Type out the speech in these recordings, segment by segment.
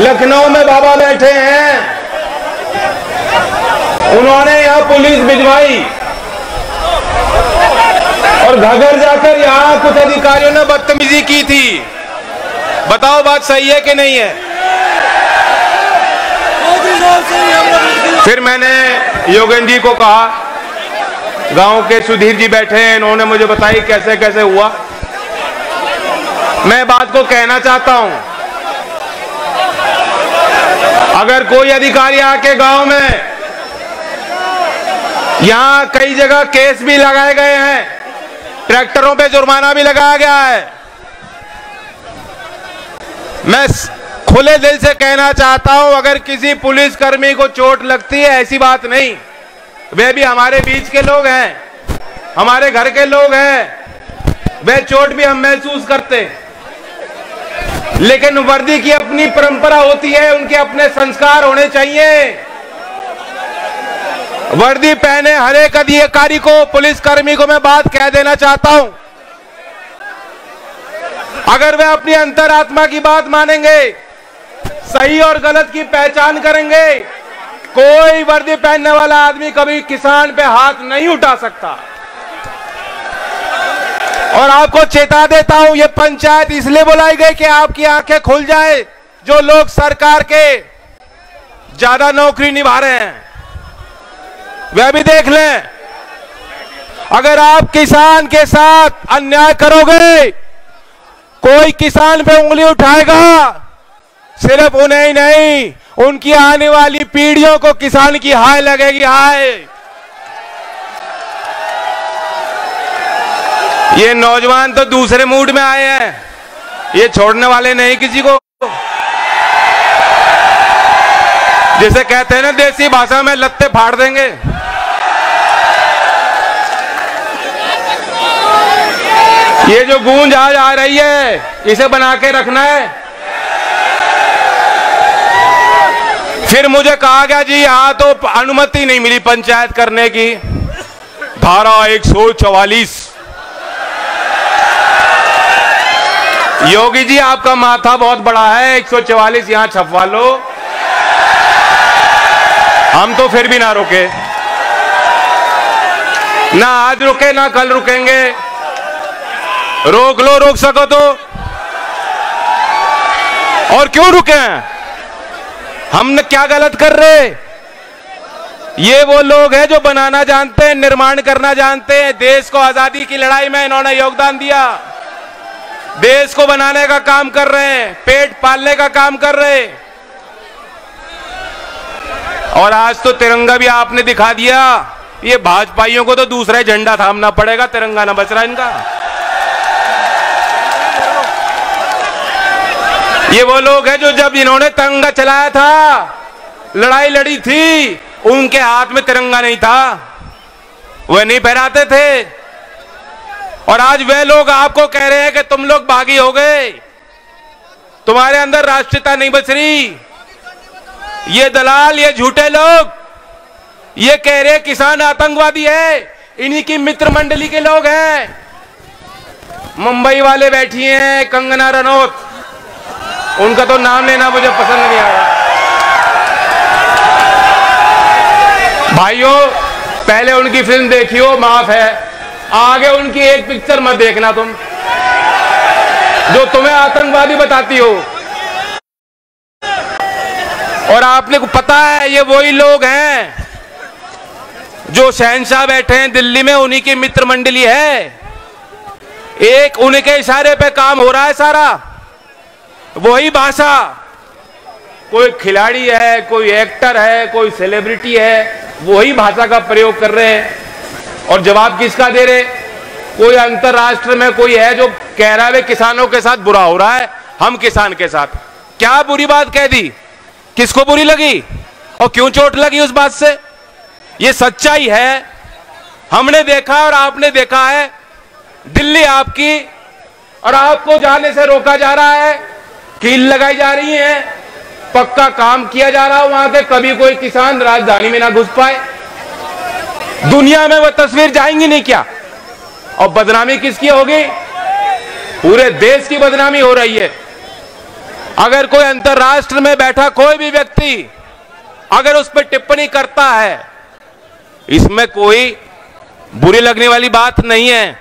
लखनऊ में बाबा बैठे हैं, उन्होंने यहां पुलिस भिजवाई और घगर जाकर यहां कुछ अधिकारियों ने बदतमीजी की थी। बताओ बात सही है कि नहीं है? फिर मैंने योगेंद्र जी को कहा, गांव के सुधीर जी बैठे हैं, इन्होंने मुझे बताई कैसे कैसे हुआ। मैं बात को कहना चाहता हूं, अगर कोई अधिकारी आके गांव में, यहां कई जगह केस भी लगाए गए हैं, ट्रैक्टरों पे जुर्माना भी लगाया गया है। मैं खुले दिल से कहना चाहता हूं, अगर किसी पुलिसकर्मी को चोट लगती है, ऐसी बात नहीं, वे भी हमारे बीच के लोग हैं, हमारे घर के लोग हैं, वे चोट भी हम महसूस करते हैं। लेकिन वर्दी की अपनी परंपरा होती है, उनके अपने संस्कार होने चाहिए। वर्दी पहने हर एक अधिकारी को, पुलिसकर्मी को मैं बात कह देना चाहता हूं, अगर वे अपनी अंतरात्मा की बात मानेंगे, सही और गलत की पहचान करेंगे, कोई वर्दी पहनने वाला आदमी कभी किसान पे हाथ नहीं उठा सकता। और आपको चेता देता हूं, ये पंचायत इसलिए बुलाई गई कि आपकी आंखें खुल जाए। जो लोग सरकार के ज्यादा नौकरी निभा रहे हैं, वह भी देख लें, अगर आप किसान के साथ अन्याय करोगे, कोई किसान पे उंगली उठाएगा, सिर्फ उन्हें ही नहीं, उनकी आने वाली पीढ़ियों को किसान की हाय लगेगी, हाय। ये नौजवान तो दूसरे मूड में आए हैं, ये छोड़ने वाले नहीं किसी को। जैसे कहते हैं ना देसी भाषा में, लत्ते फाड़ देंगे। ये जो गूंज आज आ रही है, इसे बना के रखना है। फिर मुझे कहा गया जी यहां तो अनुमति नहीं मिली पंचायत करने की, धारा 144। योगी जी आपका माथा बहुत बड़ा है, 144 यहां छपवा लो। हम तो फिर भी ना रुके, ना आज रुके ना कल रुकेंगे। रोक लो, रोक सको तो। और क्यों रुके? हमने क्या गलत कर रहे? ये वो लोग हैं जो बनाना जानते हैं, निर्माण करना जानते हैं। देश को आजादी की लड़ाई में इन्होंने योगदान दिया, देश को बनाने का काम कर रहे हैं, पेट पालने का काम कर रहे हैं। और आज तो तिरंगा भी आपने दिखा दिया। ये भाजपाइयों को तो दूसरा झंडा थामना पड़ेगा, तिरंगा ना बच रहा इनका। ये वो लोग हैं जो जब इन्होंने तिरंगा चलाया था, लड़ाई लड़ी थी, उनके हाथ में तिरंगा नहीं था, वह नहीं फहराते थे। और आज वे लोग आपको कह रहे हैं कि तुम लोग बागी हो गए, तुम्हारे अंदर राष्ट्रीयता नहीं बच रही। ये दलाल, ये झूठे लोग ये कह रहे हैं किसान आतंकवादी है, इन्हीं की मित्र मंडली के लोग हैं। मुंबई वाले बैठी हैं, कंगना रनौत, उनका तो नाम लेना मुझे पसंद नहीं आ रहा। भाइयों, पहले उनकी फिल्म देखियो, माफ है, आगे उनकी एक पिक्चर मत देखना तुम, जो तुम्हें आतंकवादी बताती हो। और आपने को पता है, ये वही लोग हैं जो शहंशाह बैठे हैं दिल्ली में, उन्हीं की मित्र मंडली है। एक उनके इशारे पे काम हो रहा है सारा, वही भाषा। कोई खिलाड़ी है, कोई एक्टर है, कोई सेलिब्रिटी है, वही भाषा का प्रयोग कर रहे हैं। और जवाब किसका दे रहे? कोई अंतरराष्ट्र में कोई है जो कह रहा है किसानों के साथ बुरा हो रहा है, हम किसान के साथ। क्या बुरी बात कह दी? किसको बुरी लगी और क्यों चोट लगी उस बात से? ये सच्चाई है, हमने देखा और आपने देखा है। दिल्ली आपकी, और आपको जाने से रोका जा रहा है, कील लगाई जा रही है, पक्का काम किया जा रहा है वहां से, कभी कोई किसान राजधानी में ना घुस पाए। दुनिया में वो तस्वीर जाएंगी नहीं क्या? और बदनामी किसकी होगी? पूरे देश की बदनामी हो रही है। अगर कोई अंतर्राष्ट्र में बैठा कोई भी व्यक्ति अगर उस पर टिप्पणी करता है, इसमें कोई बुरी लगने वाली बात नहीं है,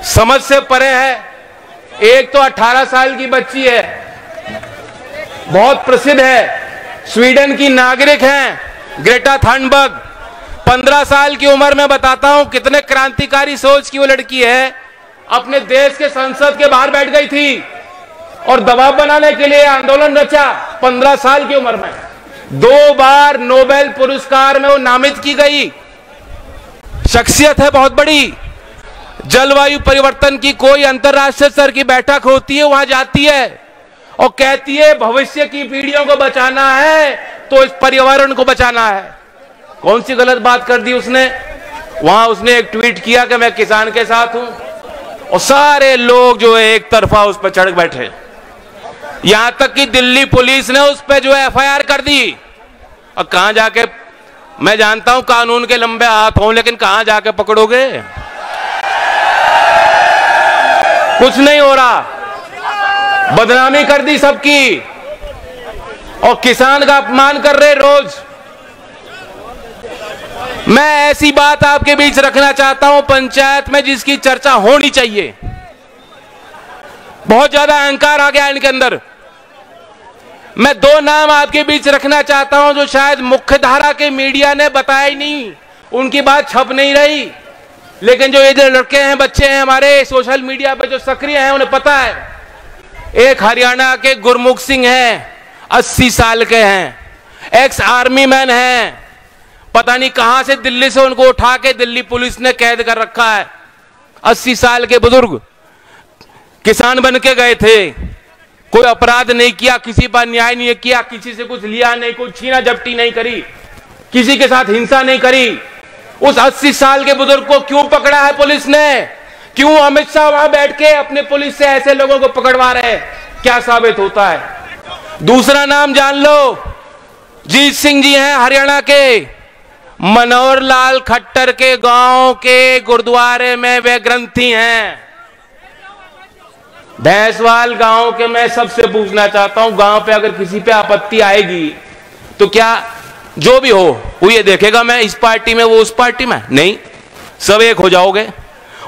समझ से परे है। एक तो 18 साल की बच्ची है, बहुत प्रसिद्ध है, स्वीडन की नागरिक हैं, ग्रेटा थनबर्ग। 15 साल की उम्र में बताता हूं कितने क्रांतिकारी सोच की वो लड़की है। अपने देश के संसद के बाहर बैठ गई थी और दबाव बनाने के लिए आंदोलन रचा। 15 साल की उम्र में 2 बार नोबेल पुरस्कार में वो नामित की गई शख्सियत है, बहुत बड़ी। जलवायु परिवर्तन की कोई अंतर्राष्ट्रीय स्तर की बैठक होती है, वहां जाती है और कहती है भविष्य की पीढ़ियों को बचाना है तो इस पर्यावरण को बचाना है। कौन सी गलत बात कर दी उसने? वहां उसने एक ट्वीट किया कि मैं किसान के साथ हूं और सारे लोग जो है एक तरफा उस पर चढ़ बैठे। यहां तक कि दिल्ली पुलिस ने उस पर जो है FIR कर दी। और कहां जाके, मैं जानता हूं कानून के लंबे हाथ हों, लेकिन कहां जाके पकड़ोगे? कुछ नहीं हो रहा, बदनामी कर दी सबकी और किसान का अपमान कर रहे रोज। मैं ऐसी बात आपके बीच रखना चाहता हूं पंचायत में जिसकी चर्चा होनी चाहिए। बहुत ज्यादा अहंकार आ गया इनके अंदर। मैं 2 नाम आपके बीच रखना चाहता हूं जो शायद मुख्य धारा के मीडिया ने बताया ही नहीं, उनकी बात छप नहीं रही, लेकिन जो ये जो लड़के हैं, बच्चे हैं हमारे सोशल मीडिया पे जो सक्रिय हैं, उन्हें पता है। एक हरियाणा के गुरमुख सिंह हैं, 80 साल के हैं, एक्स आर्मी मैन हैं। पता नहीं कहां से दिल्ली से उनको उठा के दिल्ली पुलिस ने कैद कर रखा है। 80 साल के बुजुर्ग किसान बन के गए थे, कोई अपराध नहीं किया, किसी पर न्याय नहीं किया, किसी से कुछ लिया नहीं, कुछ छीना झपटी नहीं करी, किसी के साथ हिंसा नहीं करी। उस 80 साल के बुजुर्ग को क्यों पकड़ा है पुलिस ने? क्यों अमित शाह वहां बैठ के अपने पुलिस से ऐसे लोगों को पकड़वा रहे हैं? क्या साबित होता है? दूसरा नाम जान लो, जीत सिंह जी हैं हरियाणा के, मनोहर लाल खट्टर के गांव के गुरुद्वारे में वे ग्रंथी हैं। भैंसवाल गांव के मैं सबसे पूछना चाहता हूं, गांव पे अगर किसी पे आपत्ति आएगी तो क्या जो भी हो वो ये देखेगा मैं इस पार्टी में वो उस पार्टी में? नहीं, सब एक हो जाओगे।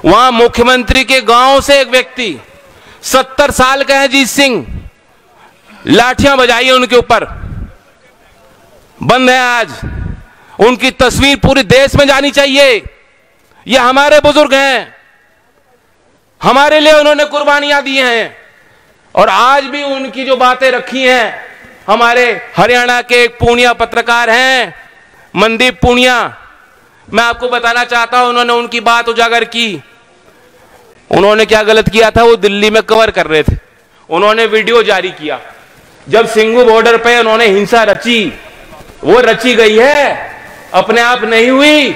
वहां मुख्यमंत्री के गांव से एक व्यक्ति 70 साल का है, जीत सिंह, लाठियां बजाई उनके ऊपर, बंद है आज। उनकी तस्वीर पूरे देश में जानी चाहिए। ये हमारे बुजुर्ग हैं, हमारे लिए उन्होंने कुर्बानियां दी हैं और आज भी उनकी जो बातें रखी हैं। हमारे हरियाणा के एक पूनिया पत्रकार हैं, मनदीप पूनिया, मैं आपको बताना चाहता हूं, उन्होंने उनकी बात उजागर की। उन्होंने क्या गलत किया था? वो दिल्ली में कवर कर रहे थे, उन्होंने वीडियो जारी किया जब सिंगू बॉर्डर पे उन्होंने हिंसा रची। वो रची गई है, अपने आप नहीं हुई,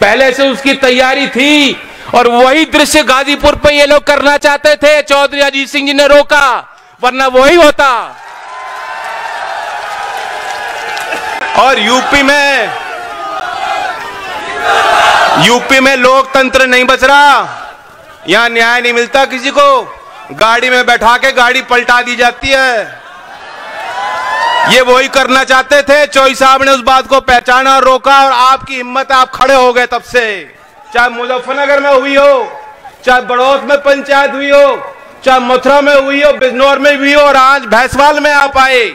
पहले से उसकी तैयारी थी। और वही दृश्य गाजीपुर पे ये लोग करना चाहते थे, चौधरी अजीत सिंह जी ने रोका, वरना वही होता। और यूपी में लोकतंत्र नहीं बच रहा, यहां न्याय नहीं मिलता किसी को, गाड़ी में बैठा के गाड़ी पलटा दी जाती है। ये वही करना चाहते थे, चौधरी साहब ने उस बात को पहचाना और रोका और आपकी हिम्मत, आप खड़े हो गए। तब से चाहे मुजफ्फरनगर में हुई हो, चाहे बड़ौत में पंचायत हुई हो, चाहे मथुरा में हुई हो, बिजनौर में हुई हो और आज भैंसवाल में आप आए,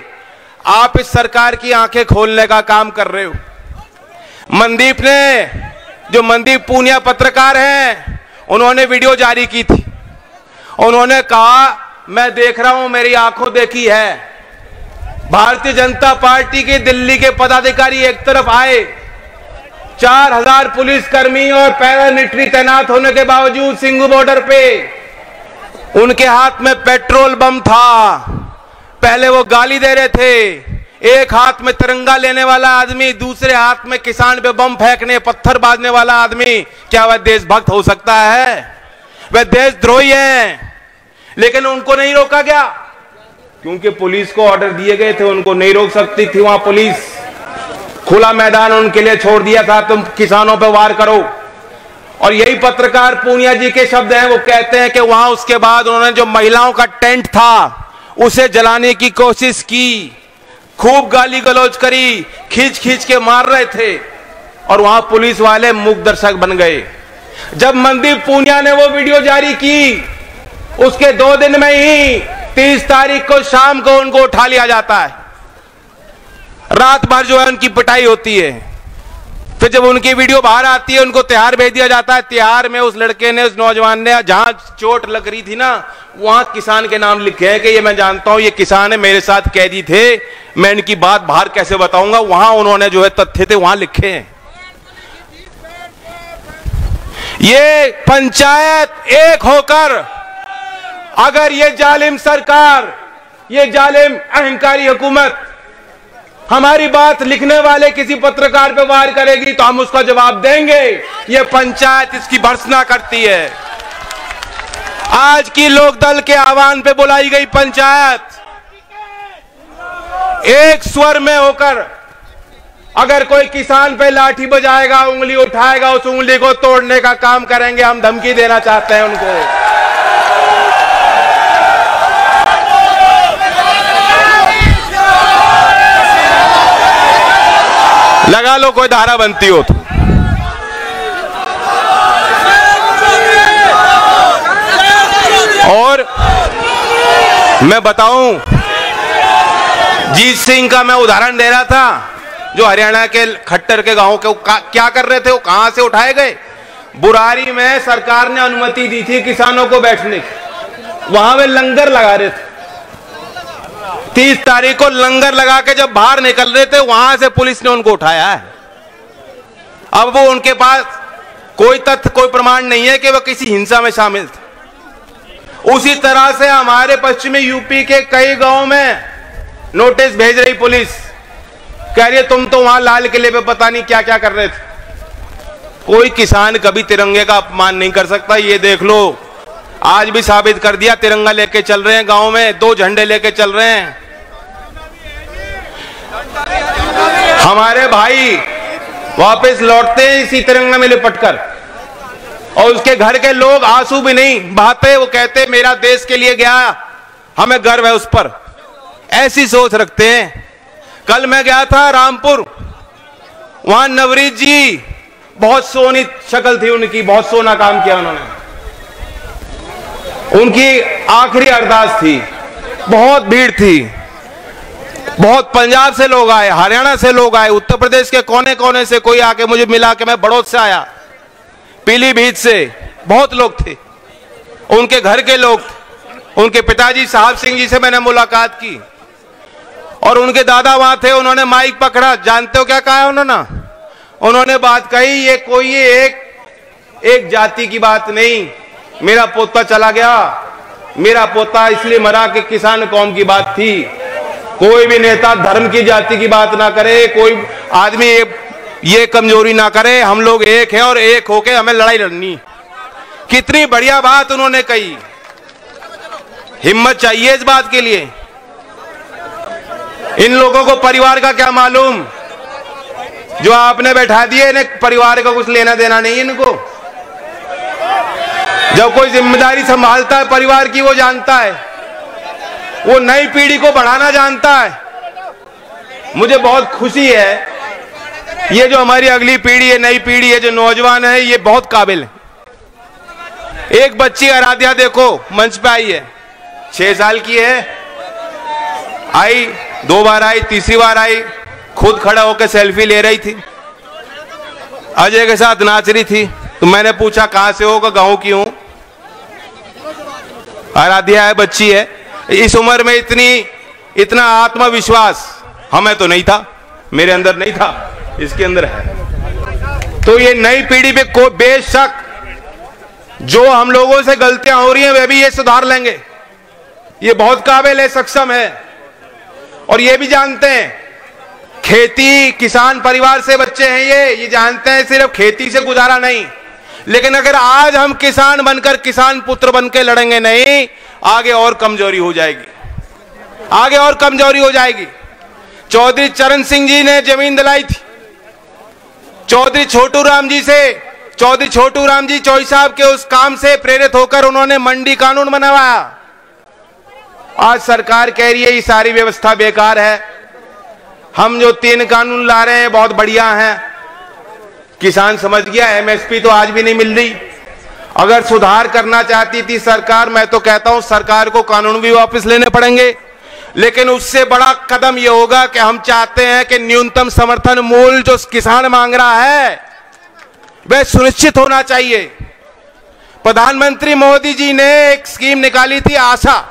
आप इस सरकार की आंखें खोलने का काम कर रहे हो। मनदीप ने, जो मनदीप पूनिया पत्रकार हैं, उन्होंने वीडियो जारी की थी। उन्होंने कहा मैं देख रहा हूं, मेरी आंखों देखी है, भारतीय जनता पार्टी के दिल्ली के पदाधिकारी एक तरफ आए, 4000 पुलिसकर्मी और पैरामिलिट्री तैनात होने के बावजूद सिंगू बॉर्डर पे उनके हाथ में पेट्रोल बम था। पहले वो गाली दे रहे थे, एक हाथ में तिरंगा लेने वाला आदमी, दूसरे हाथ में किसान पे बम फेंकने, पत्थर बांधने वाला आदमी, क्या वह देशभक्त हो सकता है? वह देशद्रोही है। लेकिन उनको नहीं रोका गया क्योंकि पुलिस को ऑर्डर दिए गए थे, उनको नहीं रोक सकती थी वहां पुलिस। खुला मैदान उनके लिए छोड़ दिया था, तुम किसानों पे वार करो। और यही पत्रकार पूनिया जी के शब्द हैं, वो कहते हैं कि वहां उसके बाद उन्होंने जो महिलाओं का टेंट था उसे जलाने की कोशिश की, खूब गाली गलौज करी, खींच खींच के मार रहे थे और वहां पुलिस वाले मूक दर्शक बन गए। जब मनदीप पूनिया ने वो वीडियो जारी की, उसके 2 दिन में ही 30 तारीख को शाम को उनको उठा लिया जाता है। रात भर जो है उनकी पिटाई होती है। फिर जब उनकी वीडियो बाहर आती है, उनको तिहाड़ भेज दिया जाता है। तिहाड़ में उस लड़के ने, उस नौजवान ने, जहां चोट लग रही थी ना, वहां किसान के नाम लिखे हैं कि ये मैं जानता हूं, ये किसान है, मेरे साथ कैदी थे, मैं इनकी बात बाहर कैसे बताऊंगा। वहां उन्होंने जो है तथ्य थे वहां लिखे हैं। ये पंचायत एक होकर अगर ये जालिम सरकार, ये जालिम अहंकारी हुकूमत हमारी बात लिखने वाले किसी पत्रकार पे वार करेगी तो हम उसका जवाब देंगे। ये पंचायत इसकी भर्त्सना करती है। आज की लोकदल के आह्वान पे बुलाई गई पंचायत एक स्वर में होकर अगर कोई किसान पे लाठी बजाएगा, उंगली उठाएगा, उस उंगली को तोड़ने का काम करेंगे। हम धमकी देना चाहते हैं उनको। लगा लो कोई धारा बनती हो तो। और मैं बताऊं, जीत सिंह का मैं उदाहरण दे रहा था, जो हरियाणा के खट्टर के गांव के क्या कर रहे थे, वो कहां से उठाए गए। बुरारी में सरकार ने अनुमति दी थी किसानों को बैठने की, वहां वे लंगर लगा रहे थे। 30 तारीख को लंगर लगा के जब बाहर निकल रहे थे, वहां से पुलिस ने उनको उठाया है। अब वो उनके पास कोई तथ्य, कोई प्रमाण नहीं है कि वो किसी हिंसा में शामिल थे। उसी तरह से हमारे पश्चिमी यूपी के कई गांवों में नोटिस भेज रही पुलिस, कह रही है तुम तो वहां लाल किले पे पता नहीं क्या क्या कर रहे थे। कोई किसान कभी तिरंगे का अपमान नहीं कर सकता, ये देख लो। आज भी साबित कर दिया, तिरंगा लेके चल रहे हैं गांव में, 2 झंडे लेके चल रहे हैं। हमारे भाई वापस लौटते हैं इसी तिरंगा में लिपटकर, और उसके घर के लोग आंसू भी नहीं बहाते। वो कहते मेरा देश के लिए गया, हमें गर्व है उस पर। ऐसी सोच रखते हैं। कल मैं गया था रामपुर, वहां नवरीत जी, बहुत सोनी शक्ल थी उनकी, बहुत सोना काम किया उन्होंने। उनकी आखिरी अरदास थी, बहुत भीड़ थी, बहुत पंजाब से लोग आए, हरियाणा से लोग आए, उत्तर प्रदेश के कोने कोने से कोई आके मुझे मिला कि मैं बड़ौद से आया, पीलीभीत से बहुत लोग थे, उनके घर के लोग थे। उनके पिताजी साहब सिंह जी से मैंने मुलाकात की और उनके दादा वहां थे। उन्होंने माइक पकड़ा, जानते हो क्या कहा उन्होंने बात कही, ये कोई एक जाति की बात नहीं, मेरा पोता चला गया, मेरा पोता इसलिए मरा कि किसान कौम की बात थी। कोई भी नेता धर्म की, जाति की बात ना करे, कोई आदमी ये कमजोरी ना करे। हम लोग एक हैं और एक होके हमें लड़ाई लड़नी। कितनी बढ़िया बात उन्होंने कही। हिम्मत चाहिए इस बात के लिए। इन लोगों को परिवार का क्या मालूम, जो आपने बैठा दिए, इन्हें परिवार का कुछ लेना देना नहीं इनको। जब कोई जिम्मेदारी संभालता है परिवार की, वो जानता है, वो नई पीढ़ी को बढ़ाना जानता है। मुझे बहुत खुशी है, ये जो हमारी अगली पीढ़ी है, नई पीढ़ी है, जो नौजवान है, ये बहुत काबिल है। एक बच्ची आराध्या देखो, मंच पे आई है, 6 साल की है, आई 2 बार आई, तीसरी बार आई, खुद खड़ा होकर सेल्फी ले रही थी, अजय के साथ नाच रही थी। तो मैंने पूछा कहां से हो, गांव की हूं। आराध्या है, बच्ची है, इस उम्र में इतना आत्मविश्वास हमें तो नहीं था, मेरे अंदर नहीं था, इसके अंदर है। तो ये नई पीढ़ी पे को बेशक जो हम लोगों से गलतियां हो रही हैं, वे भी ये सुधार लेंगे। ये बहुत काबिल है, सक्षम है, और ये भी जानते हैं खेती किसान परिवार से बच्चे हैं। ये जानते हैं सिर्फ खेती से गुजारा नहीं, लेकिन अगर आज हम किसान बनकर, किसान पुत्र बनकर लड़ेंगे नहीं, आगे और कमजोरी हो जाएगी, आगे और कमजोरी हो जाएगी। चौधरी चरण सिंह जी ने जमीन दिलाई थी चौधरी छोटू राम जी से। चौधरी छोटू राम जी चौई साहब के उस काम से प्रेरित होकर उन्होंने मंडी कानून बनवाया आज सरकार कह रही है ये सारी व्यवस्था बेकार है, हम जो 3 कानून ला रहे हैं बहुत बढ़िया हैं। किसान समझ गया, एमएसपी तो आज भी नहीं मिल रही। अगर सुधार करना चाहती थी सरकार, मैं तो कहता हूं सरकार को कानून भी वापस लेने पड़ेंगे, लेकिन उससे बड़ा कदम यह होगा कि हम चाहते हैं कि न्यूनतम समर्थन मूल्य जो किसान मांग रहा है वह सुनिश्चित होना चाहिए। प्रधानमंत्री मोदी जी ने एक स्कीम निकाली थी आशा,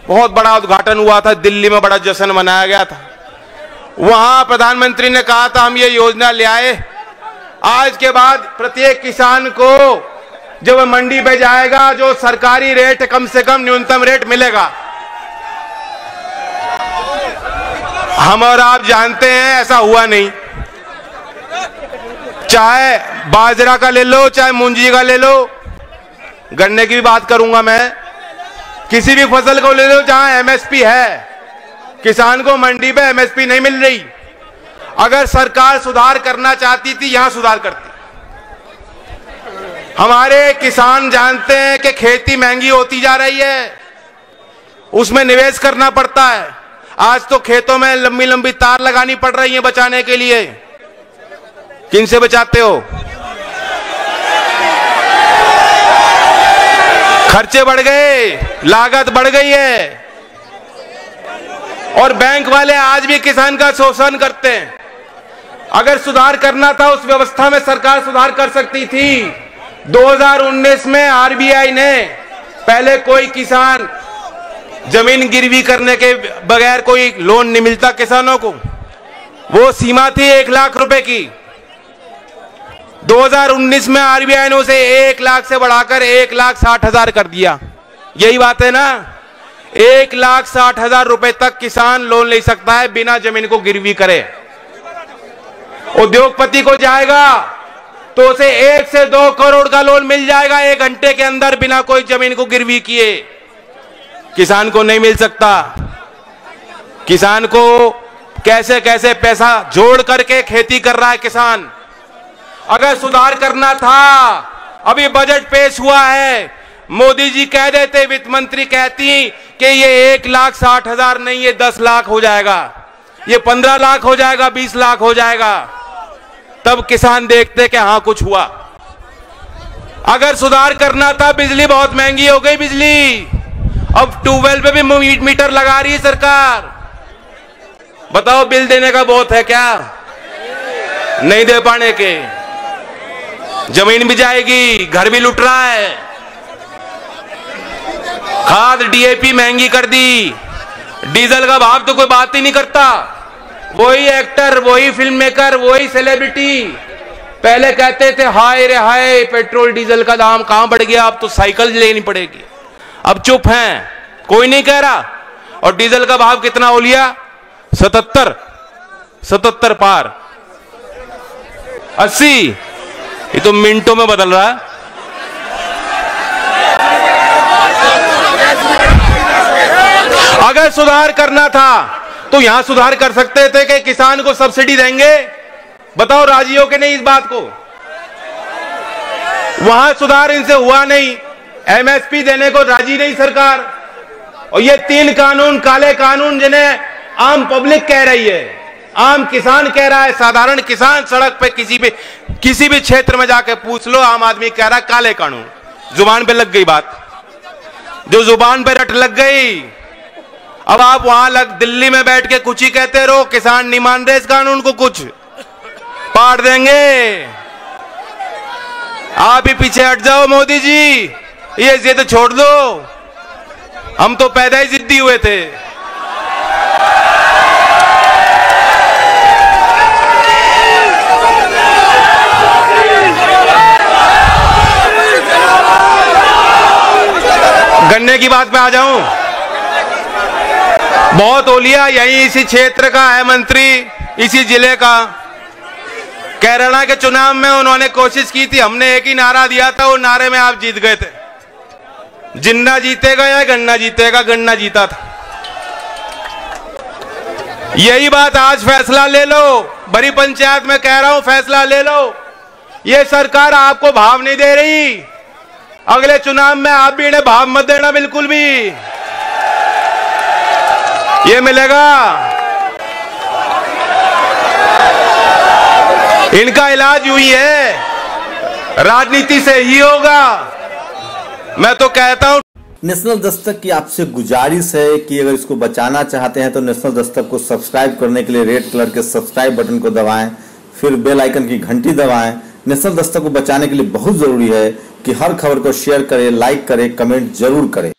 बहुत बड़ा उद्घाटन हुआ था, दिल्ली में बड़ा जश्न मनाया गया था। वहां प्रधानमंत्री ने कहा था हम ये योजना ले आए, आज के बाद प्रत्येक किसान को जब मंडी पे जाएगा जो सरकारी रेट कम से कम न्यूनतम रेट मिलेगा। हम और आप जानते हैं ऐसा हुआ नहीं। चाहे बाजरा का ले लो, चाहे मूंजी का ले लो, गन्ने की भी बात करूंगा मैं, किसी भी फसल को ले लो जहां एमएसपी है, किसान को मंडी पे एमएसपी नहीं मिल रही। अगर सरकार सुधार करना चाहती थी यहां सुधार करती। हमारे किसान जानते हैं कि खेती महंगी होती जा रही है, उसमें निवेश करना पड़ता है। आज तो खेतों में लंबी लंबी तार लगानी पड़ रही है बचाने के लिए। किन से बचाते हो? खर्चे बढ़ गए, लागत बढ़ गई है, और बैंक वाले आज भी किसान का शोषण करते हैं। अगर सुधार करना था उस व्यवस्था में सरकार सुधार कर सकती थी। 2019 में आरबीआई ने पहले कोई किसान जमीन गिरवी करने के बगैर कोई लोन नहीं मिलता किसानों को, वो सीमा थी 1 लाख रुपए की। 2019 में आरबीआई ने उसे 1 लाख से बढ़ाकर 1,60,000 कर दिया। यही बात है ना, 1,60,000 रुपए तक किसान लोन ले सकता है बिना जमीन को गिरवी करे। उद्योगपति को जाएगा तो उसे 1 से 2 करोड़ का लोन मिल जाएगा 1 घंटे के अंदर बिना कोई जमीन को गिरवी किए। किसान को नहीं मिल सकता। किसान को कैसे कैसे पैसा जोड़ करके खेती कर रहा है किसान। अगर सुधार करना था, अभी बजट पेश हुआ है, मोदी जी कह देते, वित्त मंत्री कहती कि ये 1,60,000 नहीं, ये 10 लाख हो जाएगा, ये 15 लाख हो जाएगा, 20 लाख हो जाएगा, तब किसान देखते कि हाँ कुछ हुआ। अगर सुधार करना था, बिजली बहुत महंगी हो गई बिजली, अब ट्यूबवेल पे भी मीटर लगा रही है सरकार। बताओ बिल देने का बहुत है क्या? नहीं दे पाने के, जमीन भी जाएगी, घर भी लुट रहा है। खाद डीएपी महंगी कर दी, डीजल का भाव तो कोई बात ही नहीं करता। वही एक्टर, वही फिल्म मेकर, वही सेलिब्रिटी पहले कहते थे हाय रे हाय पेट्रोल डीजल का दाम कहां बढ़ गया, अब तो साइकिल लेनी पड़ेगी। अब चुप हैं, कोई नहीं कह रहा। और डीजल का भाव कितना हो लिया? 77 पार, 80, ये तो मिनटों में बदल रहा है। अगर सुधार करना था तो यहां सुधार कर सकते थे कि किसान को सब्सिडी देंगे। बताओ राजी हो कि नहीं इस बात को? वहां सुधार इनसे हुआ नहीं, एमएसपी देने को राजी नहीं सरकार। और ये 3 कानून, काले कानून, जिन्हें आम पब्लिक कह रही है, आम किसान कह रहा है, साधारण किसान सड़क पे किसी भी क्षेत्र में जाके पूछ लो, आम आदमी कह रहा है काले कानून। जुबान पे लग गई बात, जो जुबान पे रट लग गई। अब आप वहां दिल्ली में बैठ के कुछ ही कहते रहो, किसान नहीं मान रहे इस कानून को, कुछ पाड़ देंगे। आप ही पीछे हट जाओ मोदी जी, ये जिद छोड़ दो, हम तो पैदा ही जिद्दी हुए थे। गन्ने की बात पे आ जाऊं, बहुत ओलिया यही इसी क्षेत्र का है मंत्री, इसी जिले का। कैराना के चुनाव में उन्होंने कोशिश की थी, हमने एक ही नारा दिया था, वो नारे में आप जीत गए थे। जिन्ना जीतेगा या गन्ना जीतेगा, गन्ना जीता था। यही बात आज फैसला ले लो, बड़ी पंचायत में कह रहा हूं फैसला ले लो। ये सरकार आपको भाव नहीं दे रही, अगले चुनाव में आप भी इन्हें भाव मत देना बिल्कुल भी। ये मिलेगा। इनका इलाज यूं ही है, राजनीति से ही होगा। मैं तो कहता हूं। नेशनल दस्तक की आपसे गुजारिश है कि अगर इसको बचाना चाहते हैं तो नेशनल दस्तक को सब्सक्राइब करने के लिए रेड कलर के सब्सक्राइब बटन को दबाएं, फिर बेल आइकन की घंटी दबाएं। नेशनल दस्तक को बचाने के लिए बहुत जरूरी है कि हर खबर को शेयर करें, लाइक करें, कमेंट जरूर करें।